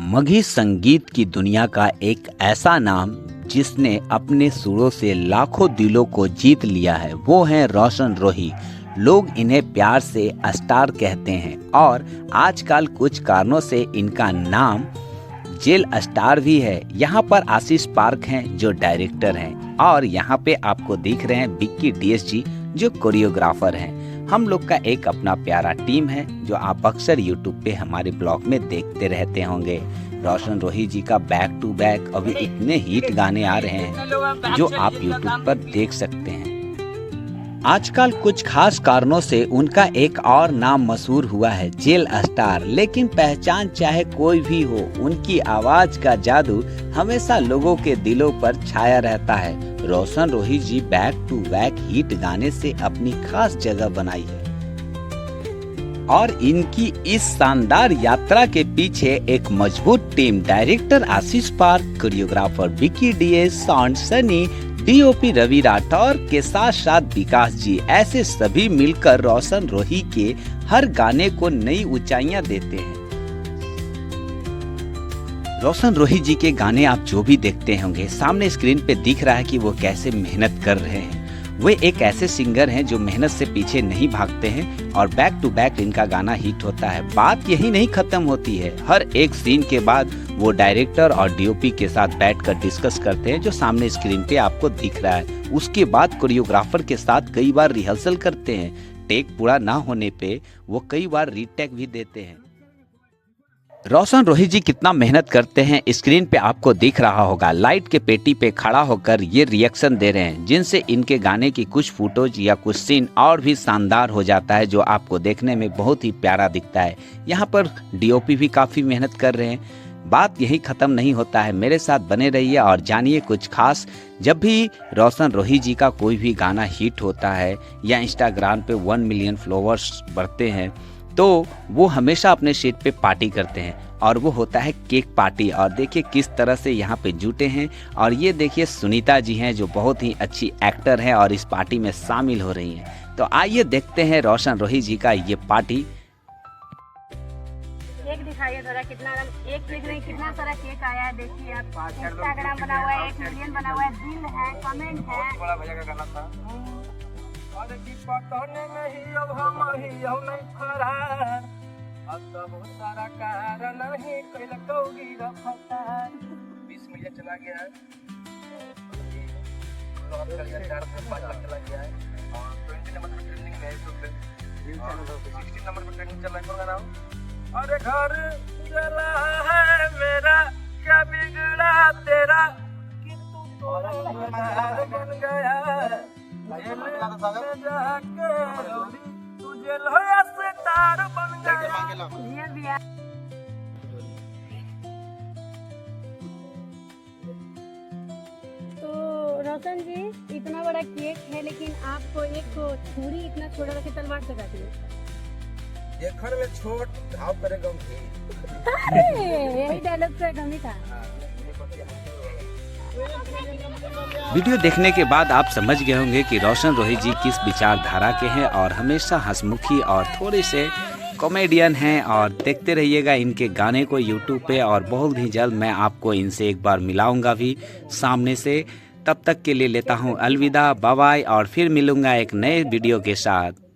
मगही संगीत की दुनिया का एक ऐसा नाम जिसने अपने सुरों से लाखों दिलों को जीत लिया है, वो है रोशन रोही। लोग इन्हें प्यार से स्टार कहते हैं और आजकल कुछ कारणों से इनका नाम जेल स्टार भी है। यहाँ पर आशीष पार्क हैं जो डायरेक्टर हैं और यहाँ पे आपको दिख रहे हैं विक्की डीएसजी जो कोरियोग्राफर हैं। हम लोग का एक अपना प्यारा टीम है जो आप अक्सर यूट्यूब पे हमारे ब्लॉग में देखते रहते होंगे। रोशन रोही जी का बैक टू बैक अभी इतने हिट गाने आ रहे हैं जो आप यूट्यूब पर देख सकते हैं। आजकल कुछ खास कारणों से उनका एक और नाम मशहूर हुआ है, जेल स्टार। लेकिन पहचान चाहे कोई भी हो, उनकी आवाज का जादू हमेशा लोगों के दिलों पर छाया रहता है। रोशन रोही जी बैक टू बैक हिट गाने से अपनी खास जगह बनाई है और इनकी इस शानदार यात्रा के पीछे एक मजबूत team, director Ashish Park, choreographer Vicky DS, sound Sunny, DOP Ravi Rathore के साथ साथ विकास जी, ऐसे सभी मिलकर रोशन रोही के हर गाने को नई ऊंचाइयां देते हैं। रोशन रोही जी के गाने आप जो भी देखते होंगे, सामने स्क्रीन पे दिख रहा है कि वो कैसे मेहनत कर रहे हैं। वे एक ऐसे सिंगर हैं जो मेहनत से पीछे नहीं भागते हैं और बैक टू बैक इनका गाना हिट होता है। बात यही नहीं खत्म होती है, हर एक सीन के बाद वो डायरेक्टर और डीओपी के साथ बैठकर डिस्कस करते हैं जो सामने स्क्रीन पे आपको दिख रहा है। उसके बाद कोरियोग्राफर के साथ कई बार रिहर्सल करते हैं। टेक पूरा ना होने पे वो कई बार रीटेक भी देते हैं। रोशन रोही जी कितना मेहनत करते हैं स्क्रीन पे आपको दिख रहा होगा। लाइट के पेटी पे खड़ा होकर ये रिएक्शन दे रहे हैं जिनसे इनके गाने की कुछ फोटोज या कुछ सीन और भी शानदार हो जाता है जो आपको देखने में बहुत ही प्यारा दिखता है। यहाँ पर डीओपी भी काफ़ी मेहनत कर रहे हैं। बात यही ख़त्म नहीं होता है, मेरे साथ बने रहिए और जानिए कुछ खास। जब भी रोशन रोही जी का कोई भी गाना हिट होता है या इंस्टाग्राम पे 1 मिलियन फॉलोअर्स बढ़ते हैं तो वो हमेशा अपने सेट पे पार्टी करते हैं और वो होता है केक पार्टी। और देखिए किस तरह से यहाँ पे जुटे हैं। और ये देखिए सुनीता जी हैं जो बहुत ही अच्छी एक्टर हैं और इस पार्टी में शामिल हो रही हैं। तो आइए देखते हैं रोशन रोही जी का ये पार्टी। केक दिखाइए थोड़ा, कितना एक केक नहीं कितना सारा केक आया है। देखिए आप, इंस्टाग्राम बना हुआ है, 1 मिलियन बना हुआ है, दिल है, कमेंट है। बड़ा भैया का गाना था अरे की पतने नहीं अब हम ही हम नहीं फरार अब तो बहुत सारा कारण नहीं कैल कौगी रफता 20 मिलियन चला गया है और कल 4 से 5 लाख चला गया है और 20 नंबर पे ट्रेंडिंग में है यूट्यूब पे 16 नंबर पे ट्रेंडिंग चल रहा है। कौन गाना हो? अरे घर जला है मेरा क्या बिगड़ा तेरा कि तू तो बन गया तुझे लोया से तार बन गया। तो रोशन जी इतना बड़ा केक है लेकिन आपको एक छुरी इतना छोटा रखे तलवार से काटी है। देखने में छोट घाव करे गम थी। यही डायलॉग से गम ही था। वीडियो देखने के बाद आप समझ गए होंगे कि रोशन रोही जी किस विचारधारा के हैं और हमेशा हंसमुखी और थोड़े से कॉमेडियन हैं। और देखते रहिएगा इनके गाने को यूट्यूब पे और बहुत ही जल्द मैं आपको इनसे एक बार मिलाऊंगा भी सामने से। तब तक के लिए लेता हूं अलविदा, बाय बाय और फिर मिलूंगा एक नए वीडियो के साथ।